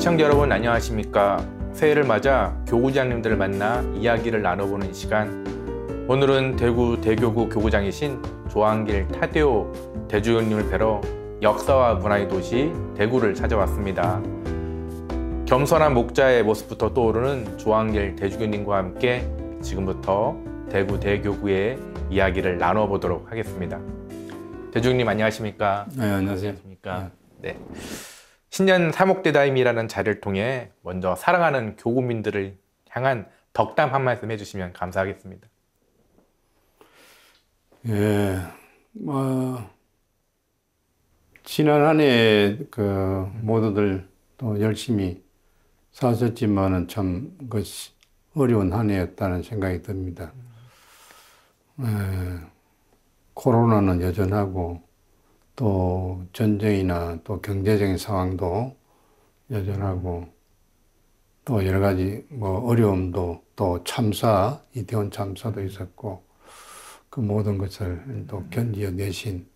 시청자 여러분 안녕하십니까. 새해를 맞아 교구장님들을 만나 이야기를 나눠보는 시간, 오늘은 대구 대교구 교구장이신 조한길 타데오 대주교님을 뵈러 역사와 문화의 도시 대구를 찾아왔습니다. 겸손한 목자의 모습부터 떠오르는 조한길 대주교님과 함께 지금부터 대구 대교구의 이야기를 나눠보도록 하겠습니다. 대주교님 안녕하십니까? 네, 안녕하세요. 안녕하십니까? 네. 신년 사목대다임이라는 자리를 통해 먼저 사랑하는 교구민들을 향한 덕담 한 말씀 해주시면 감사하겠습니다. 예, 지난 한 해 모두들 또 열심히 사셨지만은 참 그것이 어려운 한 해였다는 생각이 듭니다. 코로나는 여전하고 또 전쟁이나 또 경제적인 상황도 여전하고 또 여러 가지 어려움도 또 참사, 이태원 참사도 있었고 그 모든 것을 또 견디어내신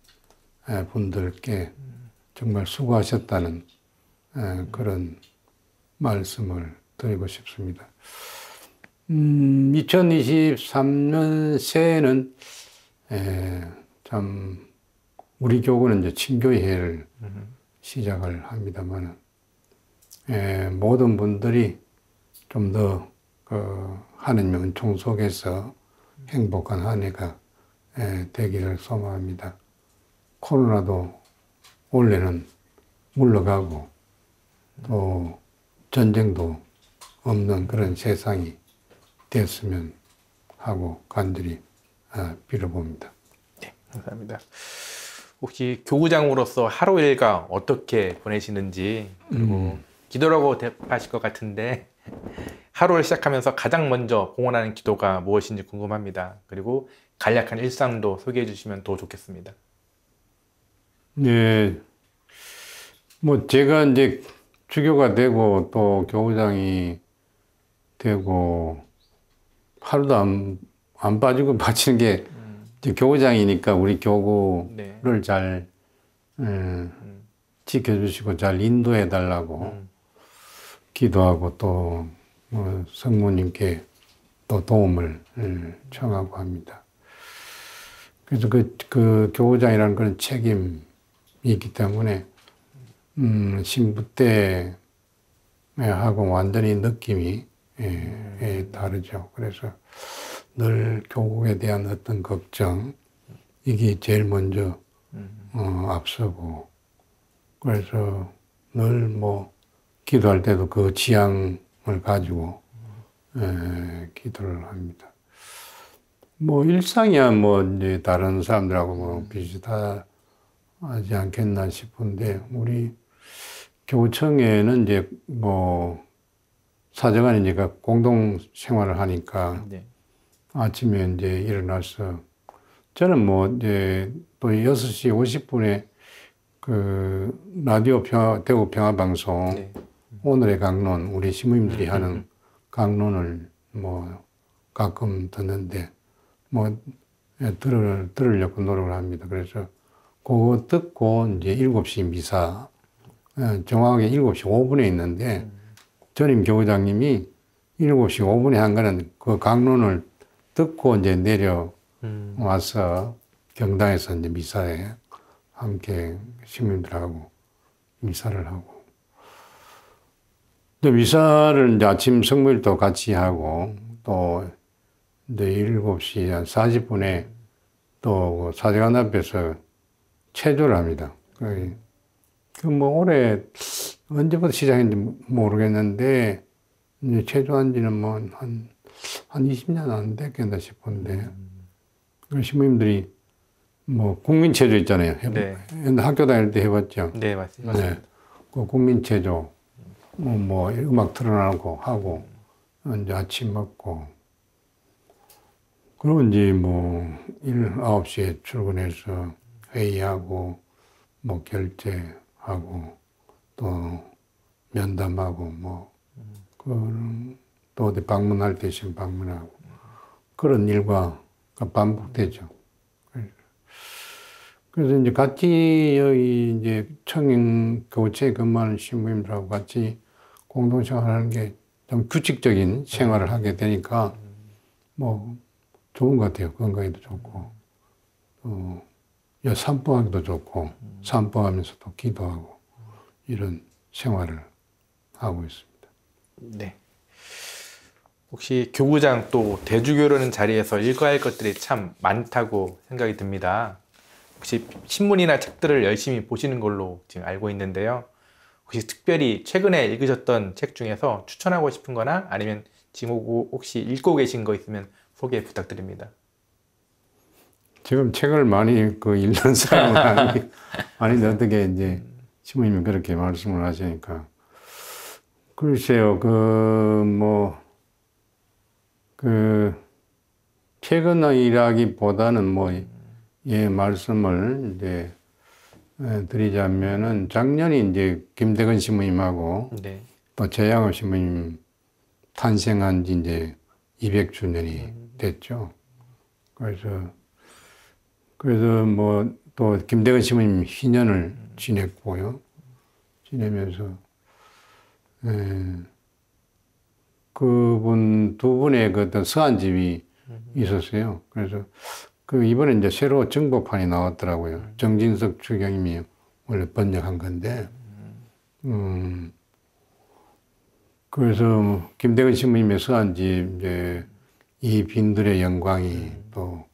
분들께 정말 수고하셨다는 그런 말씀을 드리고 싶습니다. 2023년 새해는 참 우리 교구는 이제 친교회를 시작을 합니다만 모든 분들이 좀 더 하느님의 은총 속에서 행복한 한 해가 되기를 소망합니다. 코로나도 올해는 물러가고 또 전쟁도 없는 그런 세상이 됐으면 하고 간절히 빌어봅니다. 네, 감사합니다. 혹시 교구장으로서 하루 일과 어떻게 보내시는지, 그리고 기도라고 대답하실 것 같은데 하루를 시작하면서 가장 먼저 공헌하는 기도가 무엇인지 궁금합니다. 그리고 간략한 일상도 소개해 주시면 더 좋겠습니다. 네, 제가 이제 주교가 되고 또 교구장이 되고 하루도 안 빠지고 바치는 게 이제 교구장이니까 우리 교구를 네. 잘 지켜주시고 잘 인도해 달라고 기도하고 또 성모님께 또 도움을 청하고 합니다. 그래서 그 교구장이라는 그런 책임이 있기 때문에 신부 때하고 완전히 느낌이 다르죠. 그래서 늘 교국에 대한 어떤 걱정, 이게 제일 먼저 앞서고, 그래서 늘 기도할 때도 그 지향을 가지고 기도를 합니다. 일상이야 이제 다른 사람들하고 비슷하지 않겠나 싶은데, 우리 교구청에는 이제 사정안이 이제 공동 생활을 하니까 네. 아침에 이제 일어나서 저는 이제 또 6시 50분에 그 라디오 대구 평화방송 네. 오늘의 강론, 우리 신부님들이 하는 강론을 가끔 듣는데 들으려고 노력을 합니다. 그래서 그거 듣고 이제 7시 미사, 정확하게 7시 5분에 있는데 전임 교구장님이 7시 5분에 한 거는 그 강론을 듣고 이제 내려와서 경당에서 이제 미사에 함께 신부님들하고 미사를 하고, 또 미사를 이제 아침 성모일도 같이 하고, 또 이제 7시 한 40분에 또 사제관 앞에서 체조를 합니다. 올해 언제부터 시작했는지 모르겠는데, 이제 체조한 지는 한 20년 안 됐겠나 싶은데, 신부님들이 국민체조 있잖아요. 네. 학교 다닐 때 해봤죠. 네, 맞습니다. 네. 그 국민체조, 음악 틀어놓고 하고, 이제 아침 먹고, 그리고 이제 9시에 출근해서 회의하고, 결제하고, 또 면담하고, 또 어디 방문할 때 있으면 방문하고, 그런 일과 반복되죠. 그래서 이제 같이 여기 이제 청인 교체에 근무하는 신부님들하고 같이 공동생활하는 게 좀 규칙적인 생활을 하게 되니까 뭐 좋은 것 같아요. 건강에도 좋고 산보하기도 좋고 산보하면서도 기도하고 이런 생활을 하고 있습니다. 네. 혹시 교구장 또 대주교라는 자리에서 읽어야 할 것들이 참 많다고 생각이 듭니다. 혹시 신문이나 책들을 열심히 보시는 걸로 지금 알고 있는데요. 혹시 특별히 최근에 읽으셨던 책 중에서 추천하고 싶은 거나 아니면 지금 혹시 읽고 계신 거 있으면 소개 부탁드립니다. 지금 책을 많이 읽는 사람은 아닌데 어떻게 이제 신부님이 그렇게 말씀을 하시니까 글쎄요, 최근이라기보다는 말씀을 이제 드리자면은 작년이 이제 김대건 신부님하고 네. 또 재양업 신부님 탄생한 지 이제 200주년이 됐죠. 그래서 또 김대건 신부님 희년을 지냈고요. 지내면서 그분 두 분의 그 어떤 서한집이 있었어요. 그래서 이번에 이제 새로 정보판이 나왔더라고요. 정진석 추경님이 원래 번역한 건데, 그래서 김대건 신부님의 서한집 이제 이 빈들의 영광이 또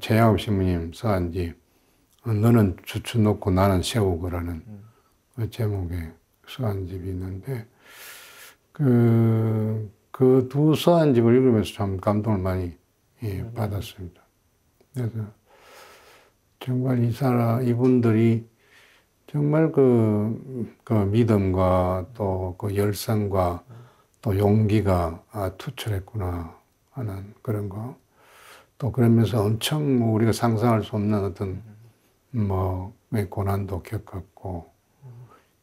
최양업 신부님 서한집 너는 주추 놓고 나는 세우고라는 그 제목의 서한집이 있는데 그 두 서한집을 읽으면서 참 감동을 많이 받았습니다. 그래서 정말 이분들이 정말 그 믿음과 또 그 열성과 또 용기가 투철했구나 하는 그런 거. 또 그러면서 엄청 우리가 상상할 수 없는 어떤 고난도 겪었고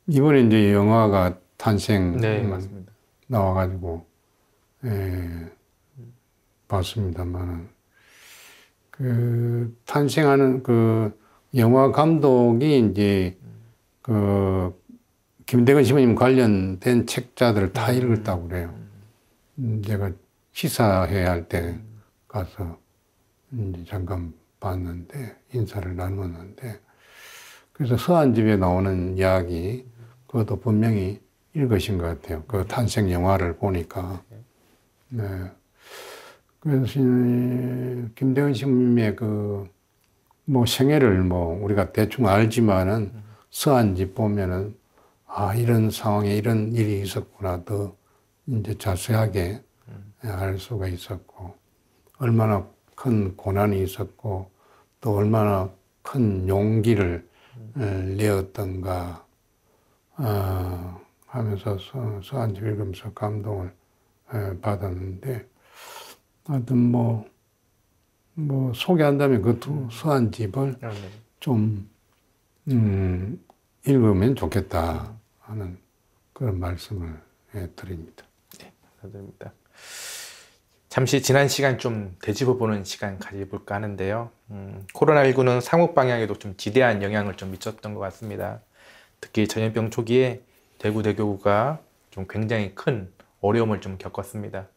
이번에 이제 영화가 탄생 네, 맞습니다. 나와가지고 봤습니다만은 그 탄생하는 그 영화 감독이 이제 그 김대건 신부님 관련된 책자들을 다 읽었다고 그래요. 제가 시사회 할 때 가서 이제 잠깐 봤는데 인사를 나누었는데 그래서 서한집에 나오는 이야기 그것도 분명히 읽으신 것 같아요. 그 탄생 영화를 보니까. 네. 그래서 김대건 신부님의 생애를 우리가 대충 알지만은 서한집 보면은 이런 상황에 이런 일이 있었구나 더 이제 자세하게 알 수가 있었고 얼마나 큰 고난이 있었고 또 얼마나 큰 용기를 내었던가 하면서 서한집 읽으면서 감동을 받았는데 하여튼 소개한다면 그 두 서한집을 좀 읽으면 좋겠다 하는 그런 말씀을 드립니다. 네, 감사드립니다. 잠시 지난 시간 좀 되짚어보는 시간 가져볼까 하는데요. 코로나19는 상업 방향에도 좀 지대한 영향을 좀 미쳤던 것 같습니다. 특히 전염병 초기에 대구 대교구가 좀 굉장히 큰 어려움을 좀 겪었습니다.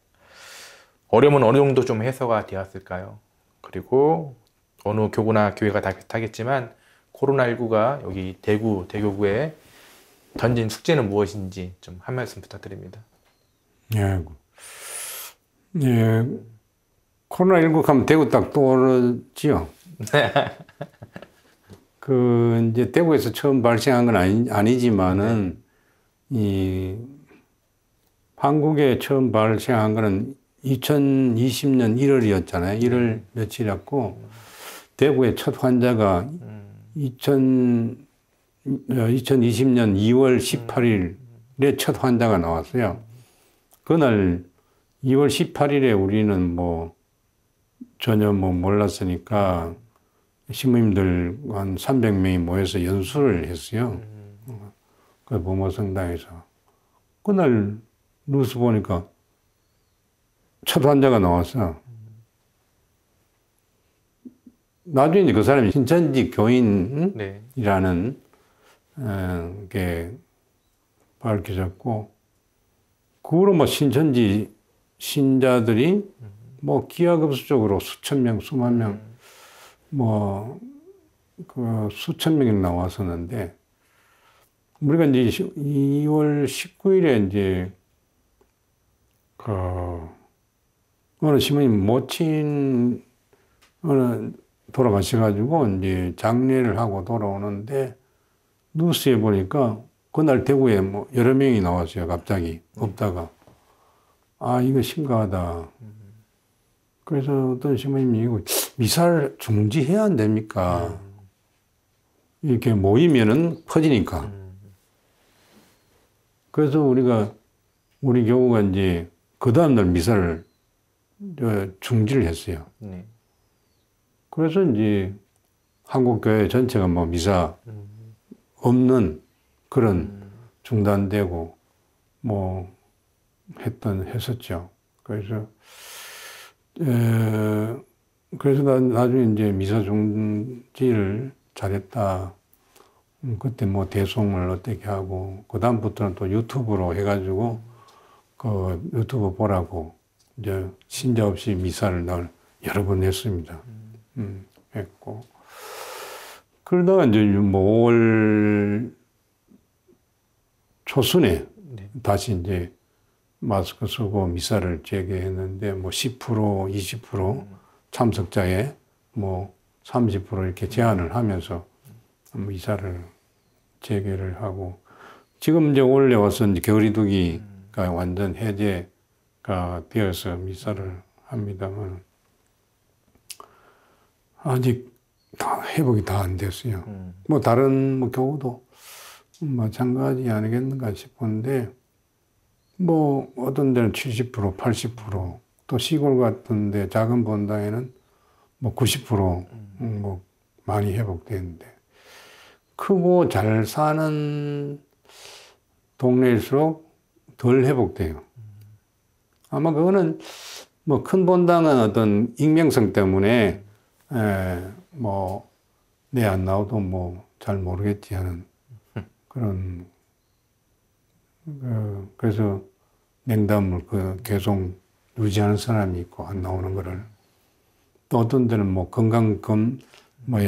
어려움은 어느 정도 좀 해소가 되었을까요? 그리고 어느 교구나 교회가 다 비슷하겠지만 코로나19가 여기 대구 대교구에 던진 숙제는 무엇인지 좀 한 말씀 부탁드립니다. 예, 코로나19 하면 대구 딱 떠오르지요. 이제 대구에서 처음 발생한 건 아니지만은, 한국에 처음 발생한 거는 2020년 1월이었잖아요. 1월 며칠이었고, 대구의 첫 환자가 2020년 2월 18일에 첫 환자가 나왔어요. 그날 2월 18일에 우리는 전혀 몰랐으니까 신부님들 한 300명이 모여서 연수를 했어요. 그 범어성당에서. 그날 뉴스 보니까 첫 환자가 나왔어. 나중에 그 사람이 신천지 교인이라는 게 밝혀졌고, 그거로 뭐 신천지 신자들이 뭐 기하급수적으로 수천 명, 수만 명, 뭐, 그 수천 명이 나왔었는데, 우리가 이제 2월 19일에 이제, 그, 어느 시모님 모친, 어느 돌아가셔가지고 이제 장례를 하고 돌아오는데, 뉴스에 보니까 그날 대구에 뭐 여러 명이 나왔어요, 갑자기. 없다가. 아, 이거 심각하다. 그래서 어떤 시모님이 이거 미사를 중지해야 안 됩니까? 이렇게 모이면은 퍼지니까. 그래서 우리 교우가 이제 그 다음날 미사를 중지를 했어요. 네. 그래서 이제 한국교회 전체가 뭐 미사 없는 그런 중단되고 뭐 했었죠. 그래서 나중에 이제 미사 중지를 잘했다. 그때 뭐 대송을 어떻게 하고, 그다음부터는 또 유튜브로 해가지고, 그 유튜브 보라고, 이제 신자 없이 미사를 늘 여러 번 했습니다. 했고. 그러다가 이제 뭐 5월 초순에 네. 다시 이제 마스크 쓰고 미사를 재개했는데, 뭐 10%, 20% 참석자에 뭐 30% 이렇게 제한을 하면서 미사를 재개를 하고, 지금 이제 올해 와서 이제 겨울이두기가 완전 해제가 되어서 미사를 합니다만, 아직 다 회복이 다 안 됐어요. 뭐 다른 뭐 교우도 마찬가지 아니겠는가 싶은데, 뭐 어떤 데는 70%, 80%, 또 시골 같은 데 작은 본당에는 뭐 90% 많이 회복되는데, 크고 잘 사는 동네일수록 덜 회복돼요. 아마 그거는 뭐 큰 본당은 어떤 익명성 때문에 뭐 내 안 나와도 뭐 잘 모르겠지 하는 그런 그래서 냉담을 계속 유지하는 사람이 있고 안 나오는 거를, 또 어떤 데는 뭐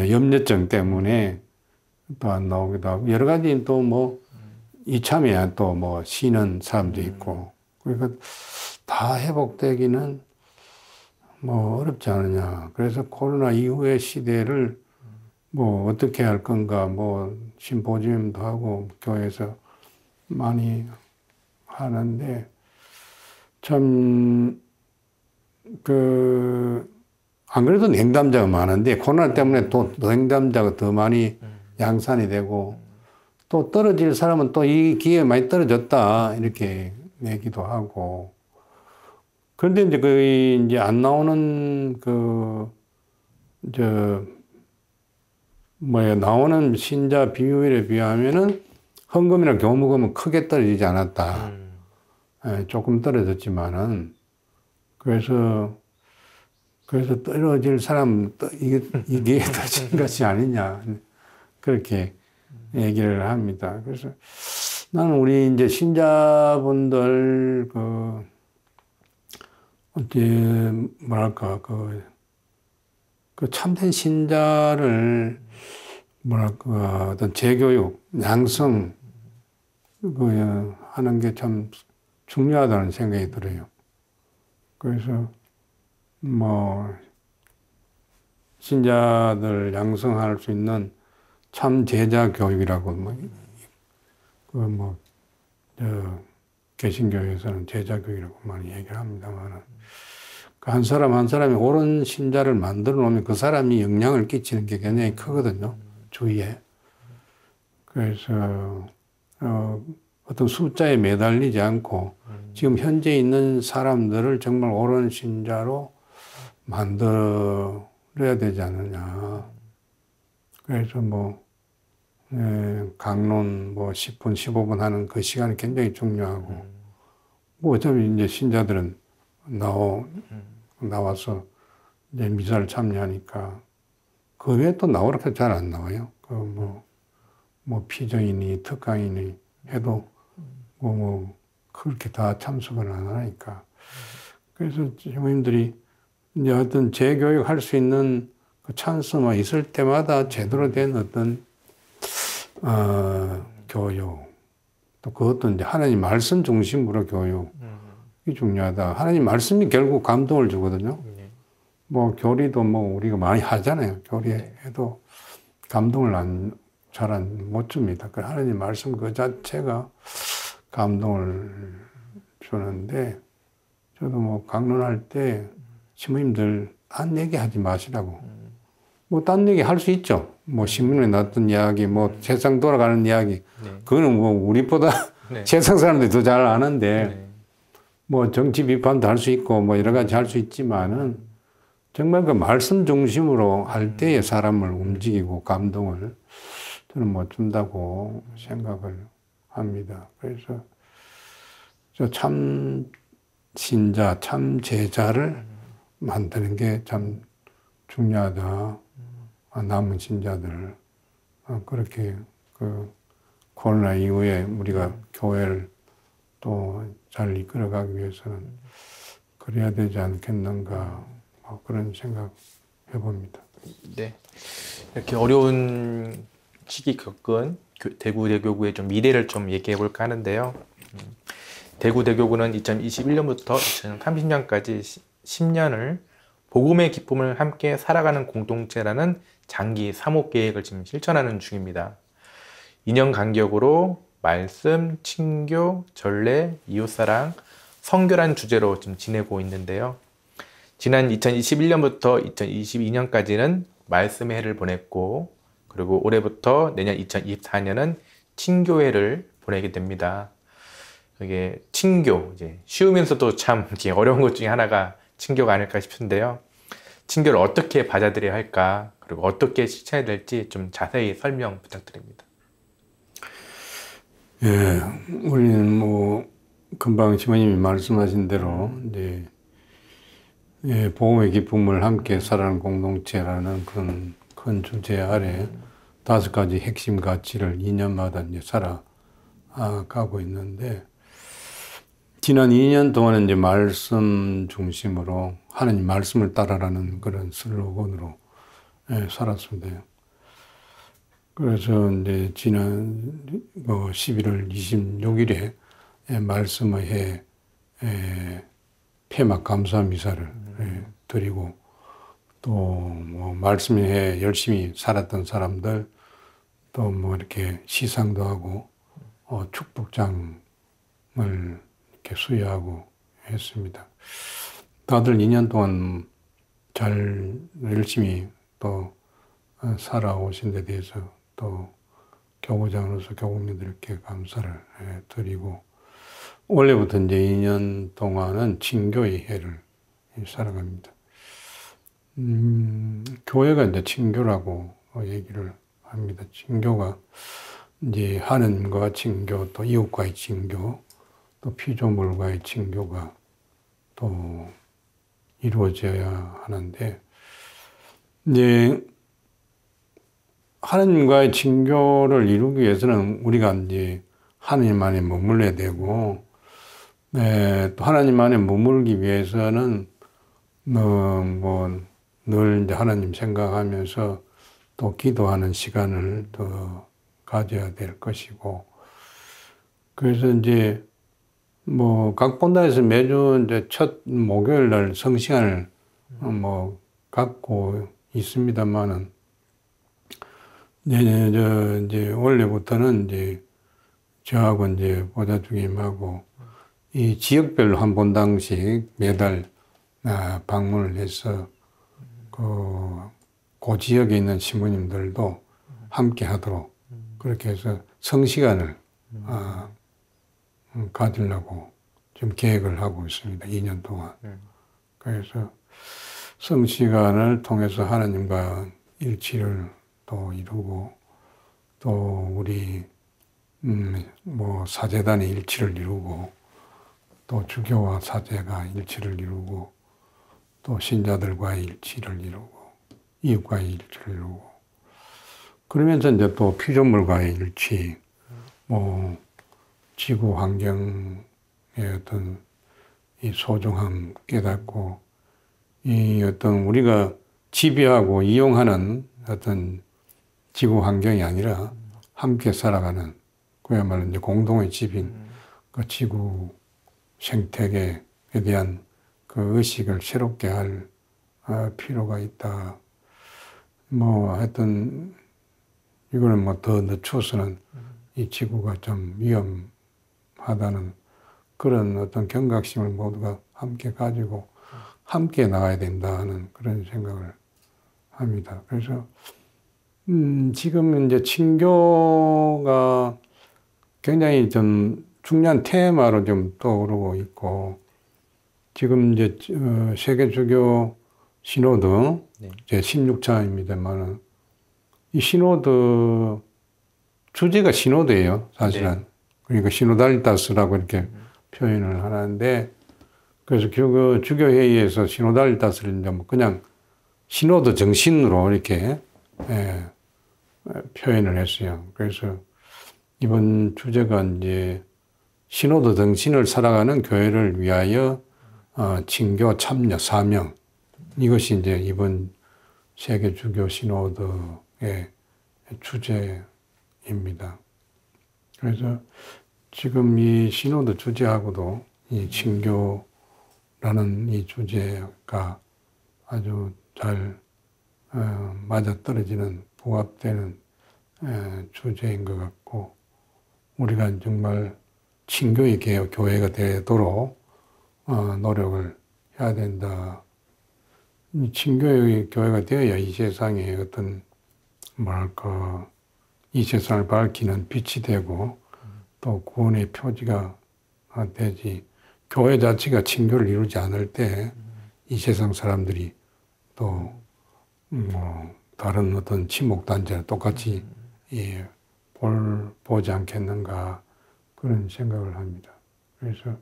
염려증 때문에 또 안 나오기도 하고, 여러 가지 또 뭐 이참에 또 뭐 쉬는 사람도 있고, 그러니까 다 회복되기는 뭐 어렵지 않느냐. 그래서 코로나 이후의 시대를 뭐 어떻게 할 건가, 뭐 심포지엄도 하고 교회에서 많이 하는데, 참 안 그래도 냉담자가 많은데 코로나 때문에 또 냉담자가 더 많이 양산이 되고, 또 떨어질 사람은 또 이 기회에 많이 떨어졌다 이렇게 얘기도 하고. 그런데 이제 이제 안 나오는 나오는 신자 비율에 비하면은 헌금이나 교무금은 크게 떨어지지 않았다. 조금 떨어졌지만은, 그래서 떨어질 사람, 이게 떨어진 것이 아니냐. 그렇게 얘기를 합니다. 그래서 나는 우리 이제 신자분들, 참된 신자를, 어떤 재교육, 양성, 하는 게 참 중요하다는 생각이 들어요. 그래서, 신자들 양성할 수 있는 참 제자 교육이라고, 개신교에서는 제자 교육이라고 많이 얘기를 합니다만, 한 사람 한 사람이 옳은 신자를 만들어 놓으면 그 사람이 영향을 끼치는 게 굉장히 크거든요, 주위에. 그래서, 어떤 숫자에 매달리지 않고, 지금 현재 있는 사람들을 정말 옳은 신자로 만들어야 되지 않느냐. 그래서 강론 10분, 15분 하는 그 시간이 굉장히 중요하고, 어차피 이제 신자들은 나와서 이제 미사를 참여하니까, 그 외에 또 나오라고 잘 안 나와요. 피정이니 특강이니 해도 뭐 그렇게 다 참석을 안 하니까. 그래서 부모님들이 이제 어떤 재교육 할 수 있는 그 찬스만 있을 때마다 제대로 된 어떤 교육, 또 그것도 이제 하나님 말씀 중심으로 교육이 중요하다. 하나님 말씀이 결국 감동을 주거든요. 뭐 교리도 뭐 우리가 많이 하잖아요. 교리해도 감동을 잘 못 줍니다. 그 하나님 말씀 그 자체가 감동을 주는데, 저도 뭐 강론할 때 신부님들 딴 얘기 하지 마시라고. 뭐 딴 얘기 할 수 있죠. 뭐 신문에 났던 이야기, 뭐 세상 돌아가는 이야기. 그거는 뭐 우리보다 세상 사람들이 더 잘 아는데, 뭐 정치 비판도 할 수 있고 뭐 여러 가지 할 수 있지만은 정말 그 말씀 중심으로 할 때에 사람을 움직이고 감동을 저는 뭐 준다고 생각을 합니다. 그래서 저 참 신자, 참 제자를 만드는 게 참 중요하다. 남은 신자들 그렇게 그 코로나 이후에 우리가 교회를 또 잘 이끌어가기 위해서는 그래야 되지 않겠는가, 그런 생각 해봅니다. 네, 이렇게 어려운 시기 겪은 대구대교구의 좀 미래를 좀 얘기해 볼까 하는데요. 대구대교구는 2021년부터 2030년까지 10년을 복음의 기쁨을 함께 살아가는 공동체라는 장기 사목 계획을 지금 실천하는 중입니다. 2년 간격으로 말씀, 친교, 전례, 이웃사랑, 성교란 주제로 지금 지내고 있는데요. 지난 2021년부터 2022년까지는 말씀의 해를 보냈고, 그리고 올해부터 내년 2024년은 친교회를 보내게 됩니다. 이게 친교, 이제 쉬우면서도 참 어려운 것 중에 하나가 친교가 아닐까 싶은데요. 친교를 어떻게 받아들여야 할까, 그리고 어떻게 실천해야 될지 좀 자세히 설명 부탁드립니다. 예, 우리는 뭐 금방 시모님이 말씀하신 대로 이제 복음의 기쁨을 함께 살아가는 공동체라는 그런 큰 주제 아래 5가지 핵심 가치를 2년마다 이제 살아가고 있는데, 지난 2년 동안은 이제 말씀 중심으로 하나님 말씀을 따라라는 그런 슬로건으로 살았습니다. 그래서 이제 지난 11월 26일에 말씀의 해 폐막 감사 미사를 드리고, 또 뭐 말씀의 해 열심히 살았던 사람들 또 뭐 이렇게 시상도 하고 축복장을 이렇게 수여하고 했습니다. 다들 2년 동안 잘 열심히 또 살아오신 데 대해서 또 교구장으로서 교구민들께 감사를 드리고, 올해부터 이제 2년 동안은 친교의 해를 살아갑니다. 교회가 이제 친교라고 얘기를 합니다. 친교가 이제 하느님과 친교, 또 이웃과의 친교, 또 피조물과의 친교가 또 이루어져야 하는데, 이제 하나님과의 친교를 이루기 위해서는 우리가 이제 하나님 안에 머물러야 되고, 또 하나님 안에 머물기 위해서는 늘 이제 하나님 생각하면서 또 기도하는 시간을 더 가져야 될 것이고, 그래서 이제 각 본당에서 매주 이제 첫 목요일 날 성시간을 갖고 있습니다만은, 이제 원래부터는 이제 저하고 이제 보좌주임하고 이 지역별로 한 본당씩 매달 방문을 해서 그 지역에 있는 신부님들도 함께 하도록 그렇게 해서 성시간을 가지려고 지금 계획을 하고 있습니다. 2년 동안. 그래서 성시간을 통해서 하나님과 일치를 또 이루고, 또 우리 사제단의 일치를 이루고, 또 주교와 사제가 일치를 이루고, 또 신자들과의 일치를 이루고, 이웃과의 일치를 이루고, 그러면서 이제 또 피조물과의 일치, 지구 환경의 어떤 이 소중함 깨닫고 이 어떤 우리가 지배하고 이용하는 어떤 지구 환경이 아니라 함께 살아가는 그야말로 이제 공동의 집인 그 지구 생태계에 대한 그 의식을 새롭게 할 필요가 있다. 뭐 하여튼 이거는 뭐 더 늦춰서는 이 지구가 좀 위험하다는 그런 어떤 경각심을 모두가 함께 가지고 함께 나가야 된다 하는 그런 생각을 합니다. 그래서 지금 이제 친교가 굉장히 좀 중요한 테마로 좀 떠오르고 있고 지금 이제 세계 주교 시노드 네. 이제 16차입니다만은 이 시노드 주제가 시노드예요, 사실은. 네. 그러니까 시노달리타스라고 이렇게 표현을 하는데 그래서 그 주교회의에서 시노달리타스를 이제 뭐 그냥 시노드 정신으로 이렇게 표현을 했어요. 그래서 이번 주제가 이제 시노드 정신을 살아가는 교회를 위하여 친교 참여 사명 이것이 이제 이번 세계 주교 시노드의 주제입니다. 그래서 지금 이 시노드 주제하고도 이 친교라는 이 주제가 아주 잘 맞아떨어지는 부합되는 주제인 것 같고 우리가 정말 친교의 교회가 되도록 노력을 해야 된다. 친교의 교회가 되어야 이 세상에 어떤 뭐랄까 이 세상을 밝히는 빛이 되고 또 구원의 표지가 되지. 교회 자체가 친교를 이루지 않을 때 이 세상 사람들이 또 뭐 다른 어떤 친목단체와 똑같이 보지 않겠는가 그런 생각을 합니다. 그래서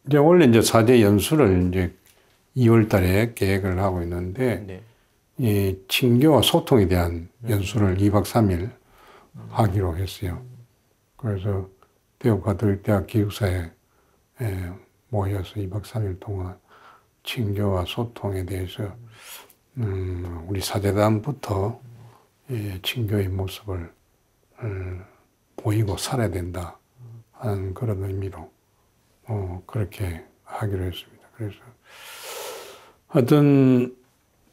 이제 원래 이제 사제 연수를 이제 2월 달에 계획을 하고 있는데 네. 이 친교와 소통에 대한 연수를 2박 3일 하기로 했어요. 그래서 대구 가톨릭대학 기숙사에 모여서 2박 3일 동안 친교와 소통에 대해서 우리 사제단부터 친교의 모습을 보이고 살아야 된다 하는 그런 의미로 그렇게 하기로 했습니다. 그래서 하여튼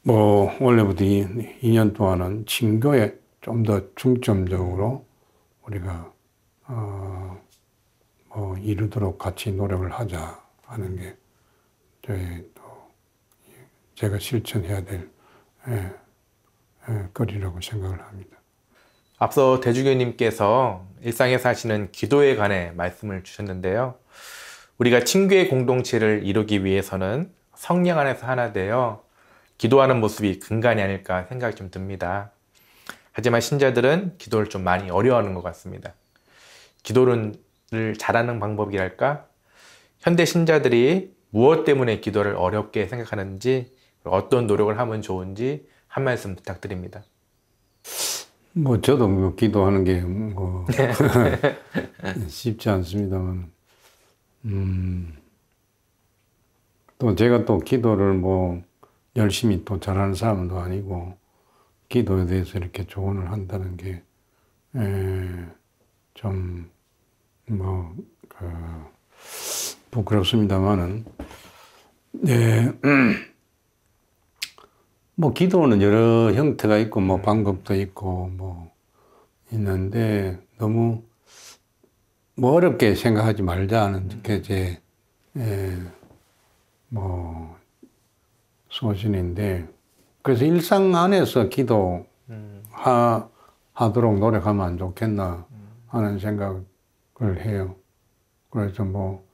뭐 원래부터 2년 동안은 친교에 좀 더 중점적으로 우리가 뭐 이루도록 같이 노력을 하자 하는 게 제가 실천해야 될 거리라고 생각을 합니다. 앞서 대주교님께서 일상에서 하시는 기도에 관해 말씀을 주셨는데요. 우리가 친교의 공동체를 이루기 위해서는 성령 안에서 하나 되어 기도하는 모습이 근간이 아닐까 생각이 좀 듭니다. 하지만 신자들은 기도를 좀 많이 어려워하는 것 같습니다. 기도를 잘하는 방법이랄까? 현대 신자들이 무엇 때문에 기도를 어렵게 생각하는지 어떤 노력을 하면 좋은지 한 말씀 부탁드립니다. 뭐 저도 뭐 기도하는 게 뭐 쉽지 않습니다만 또 제가 또 기도를 뭐 열심히 또 잘하는 사람도 아니고 기도에 대해서 이렇게 조언을 한다는 게 좀 뭐 부끄럽습니다만은 뭐 기도는 여러 형태가 있고 뭐 방법도 있고 뭐 있는데 너무 뭐 어렵게 생각하지 말자는 게 제 뭐 소신인데 그래서 일상 안에서 하도록 노력하면 안 좋겠나 하는 생각을 해요. 그래서 뭐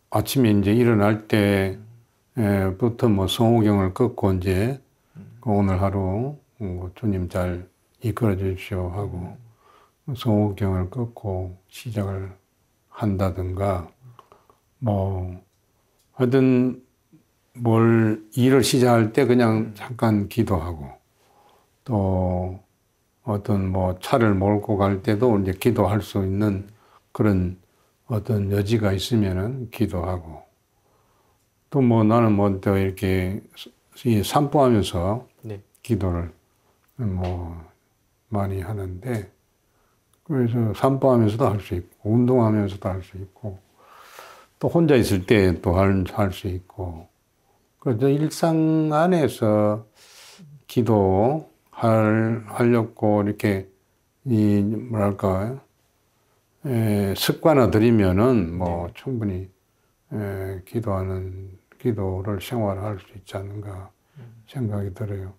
아침에 이제 일어날 때부터 뭐 성호경을 끄고 이제 오늘 하루 주님 잘 이끌어 주십시오 하고 성호경을 끄고 시작을 한다든가 뭐 하여튼 뭘 일을 시작할 때 그냥 잠깐 기도하고 또 어떤 뭐 차를 몰고 갈 때도 이제 기도할 수 있는 그런 어떤 여지가 있으면은 기도하고, 또 뭐 나는 뭐 또 이렇게 산보하면서 네. 기도를 뭐 많이 하는데, 그래서 산보하면서도 할 수 있고 운동하면서도 할 수 있고 또 혼자 있을 때 또 할 수 있고, 그래서 일상 안에서 하려고 이렇게 뭐랄까 습관화 들이면은 뭐 네. 충분히 기도를 생활할 수 있지 않는가 생각이 들어요.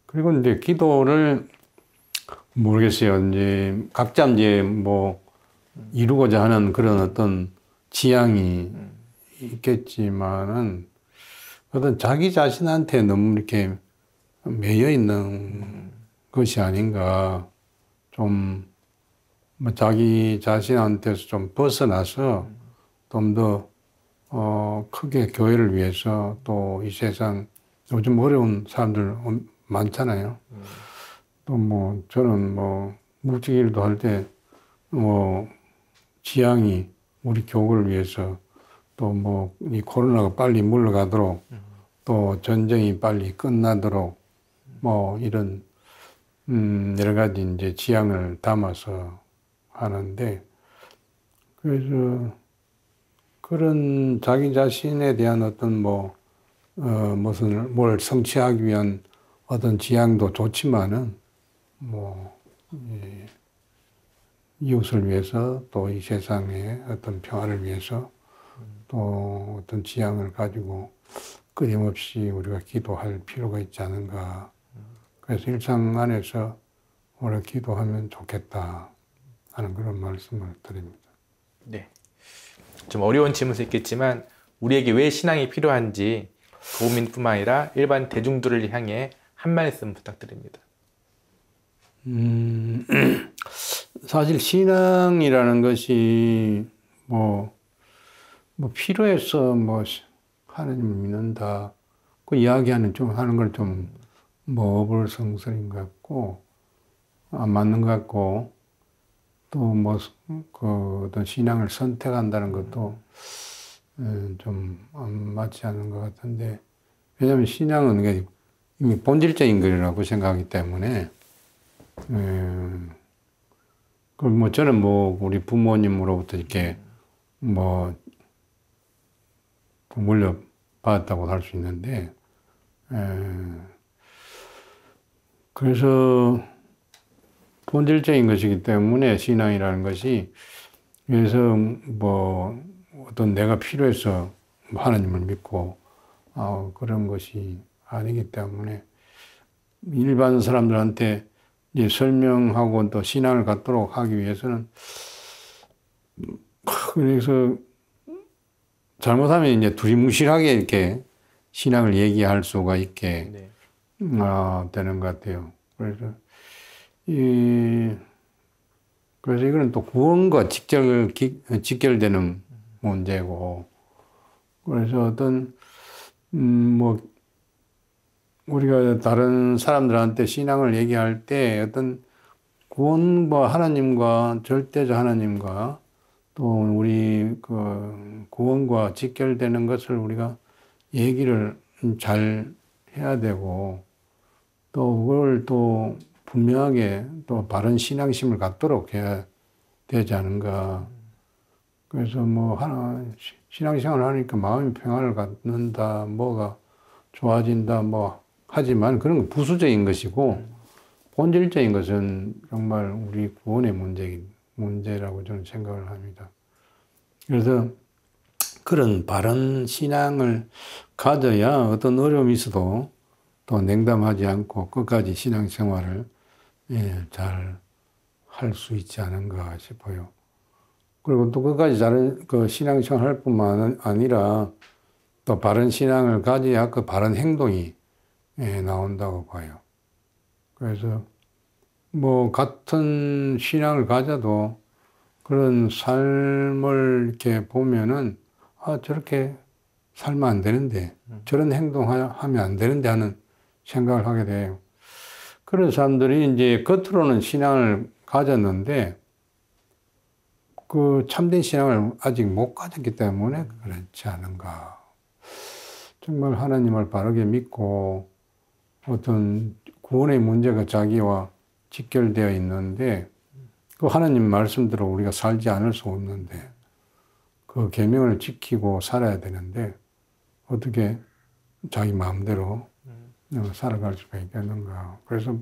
그리고 이제 기도를 모르겠어요. 이제 각자 이제 뭐 이루고자 하는 그런 어떤 지향이 있겠지만은 어떤 자기 자신한테 너무 이렇게 매여 있는 것이 아닌가. 좀 뭐 자기 자신한테서 좀 벗어나서 좀 더 크게 교회를 위해서, 또 이 세상 요즘 어려운 사람들 많잖아요. 또 뭐 저는 뭐 묵직일도 할 때 뭐 지향이 우리 교구를 위해서, 또 뭐 이 코로나가 빨리 물러가도록, 또 전쟁이 빨리 끝나도록 뭐 이런 여러 가지 이제 지향을 담아서 하는데, 그래서 그런 자기 자신에 대한 어떤 뭘 성취하기 위한 어떤 지향도 좋지만은, 뭐 이웃을 위해서, 또 이 세상의 어떤 평화를 위해서 또 어떤 지향을 가지고 끊임없이 우리가 기도할 필요가 있지 않은가. 그래서 일상 안에서 우리가 기도하면 좋겠다 하는 그런 말씀을 드립니다. 네. 좀 어려운 질문일 수 있겠지만 우리에게 왜 신앙이 필요한지 도민뿐만 아니라 일반 대중들을 향해 한 말씀 부탁드립니다. 사실 신앙이라는 것이 필요해서 하나님을 믿는다 그 이야기하는 좀 하는 걸 좀 어불성설인 것 같고, 안 맞는 것 같고, 또 그 어떤 신앙을 선택한다는 것도 좀 안 맞지 않는 것 같은데, 왜냐하면 신앙은 이미 본질적인 거라고 생각하기 때문에, 그 저는 우리 부모님으로부터 이렇게 물려받았다고 할 수 있는데, 그래서 본질적인 것이기 때문에 신앙이라는 것이, 그래서 어떤 내가 필요해서 하나님을 믿고 그런 것이 아니기 때문에, 일반 사람들한테 이제 설명하고 또 신앙을 갖도록 하기 위해서는, 그래서 잘못하면 이제 두리뭉실하게 이렇게 신앙을 얘기할 수가 있게 네. 되는 것 같아요. 그래서 이거는 또 구원과 직결되는 문제고, 그래서 어떤 우리가 다른 사람들한테 신앙을 얘기할 때 어떤 구원과 하나님과 절대적 하나님과 또 우리 그 구원과 직결되는 것을 우리가 얘기를 잘 해야 되고, 또 그걸 또 분명하게 또 바른 신앙심을 갖도록 해야 되지 않은가. 그래서 신앙생활을 하니까 마음이 평안을 갖는다, 뭐가 좋아진다, 하지만 그런 건 부수적인 것이고, 본질적인 것은 정말 우리 구원의 문제라고 저는 생각을 합니다. 그래서 그런 바른 신앙을 가져야 어떤 어려움이 있어도 또 냉담하지 않고 끝까지 신앙생활을 잘 할 수 있지 않은가 싶어요. 그리고 또 끝까지 그 신앙생활 할 뿐만 아니라 또 바른 신앙을 가져야 그 바른 행동이 나온다고 봐요. 그래서 같은 신앙을 가져도 그런 삶을 이렇게 보면은, 저렇게 살면 안 되는데, 저런 행동하면 안 되는데 하는 생각을 하게 돼요. 그런 사람들이 이제 겉으로는 신앙을 가졌는데 그 참된 신앙을 아직 못 가졌기 때문에 그렇지 않은가. 정말 하나님을 바르게 믿고 어떤 구원의 문제가 자기와 직결되어 있는데 그 하나님 말씀대로 우리가 살지 않을 수 없는데 그 계명을 지키고 살아야 되는데 어떻게 자기 마음대로 살아갈 수가 있겠는가. 그래서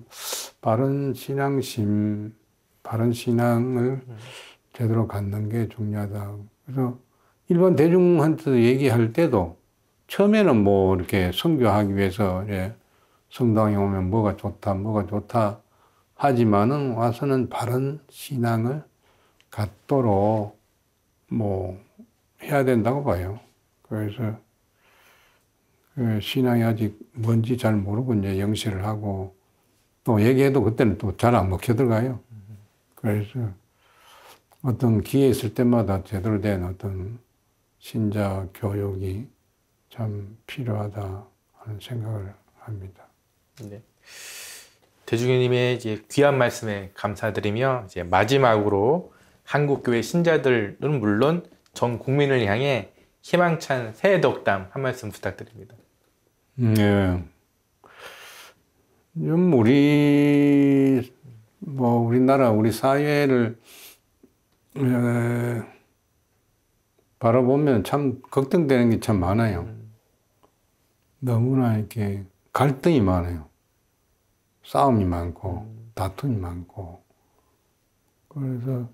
바른 신앙심, 바른 신앙을 제대로 갖는 게 중요하다. 그래서 일반 대중한테 얘기할 때도 처음에는 뭐 이렇게 선교하기 위해서 성당에 오면 뭐가 좋다 하지만은 와서는 바른 신앙을 갖도록 뭐 해야 된다고 봐요. 그래서 그 신앙이 아직 뭔지 잘 모르고 이제 영시를 하고 또 얘기해도 그때는 또 잘 안 먹혀 들어가요. 그래서 어떤 기회 있을 때마다 제대로 된 어떤 신자 교육이 참 필요하다 하는 생각을 합니다. 네. 대주교님의 이제 귀한 말씀에 감사드리며 이제 마지막으로 한국교회 신자들은 물론 전 국민을 향해 희망찬 새해 덕담 한 말씀 부탁드립니다. 네. 우리나라, 우리 사회를 바라보면 참 걱정되는 게 참 많아요. 너무나 이렇게 갈등이 많아요. 싸움이 많고, 다툼이 많고. 그래서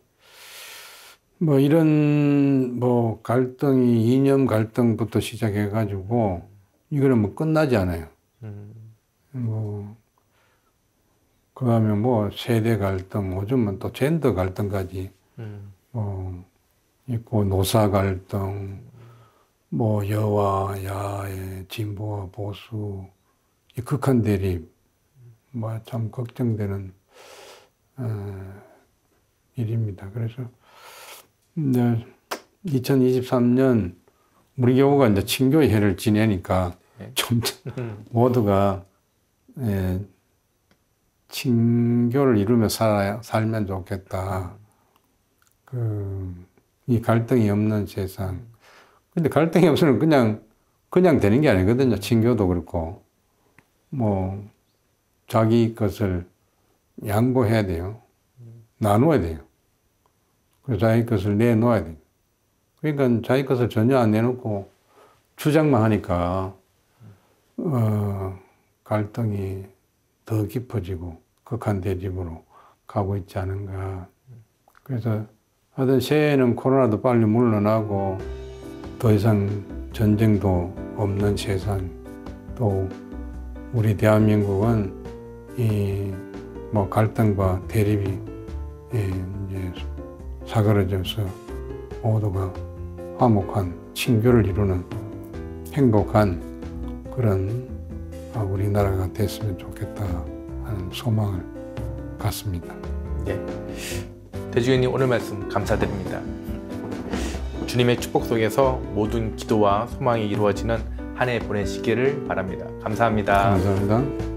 뭐 이런 뭐 갈등이 이념 갈등부터 시작해가지고 이거는 뭐 끝나지 않아요. 뭐 그다음에 뭐 세대 갈등, 요즘은 또 젠더 갈등까지 뭐 있고 노사 갈등, 뭐 여와 야의 진보와 보수, 이 극한 대립, 뭐 참 걱정되는 일입니다. 그래서 이제 2023년 우리 교우가 이제 친교의 해를 지내니까 좀 모두가 친교를 이루며 살면 좋겠다. 이 갈등이 없는 세상. 근데 갈등이 없으면 그냥 되는 게 아니거든요. 친교도 그렇고. 뭐, 자기 것을 양보해야 돼요. 나눠야 돼요. 그래서 자기 것을 내놓아야 돼요. 그러니까 자기 것을 전혀 안 내놓고 주장만 하니까, 갈등이 더 깊어지고 극한 대립으로 가고 있지 않은가. 그래서 하여튼 새해에는 코로나도 빨리 물러나고 더 이상 전쟁도 없는 세상, 또 우리 대한민국은 이 뭐 갈등과 대립이 이제 사그러져서 모두가 화목한 친교를 이루는 행복한 그런 우리나라가 됐으면 좋겠다 하는 소망을 갖습니다. 네. 대주교님 오늘 말씀 감사드립니다. 주님의 축복 속에서 모든 기도와 소망이 이루어지는 한 해 보내시기를 바랍니다. 감사합니다. 감사합니다.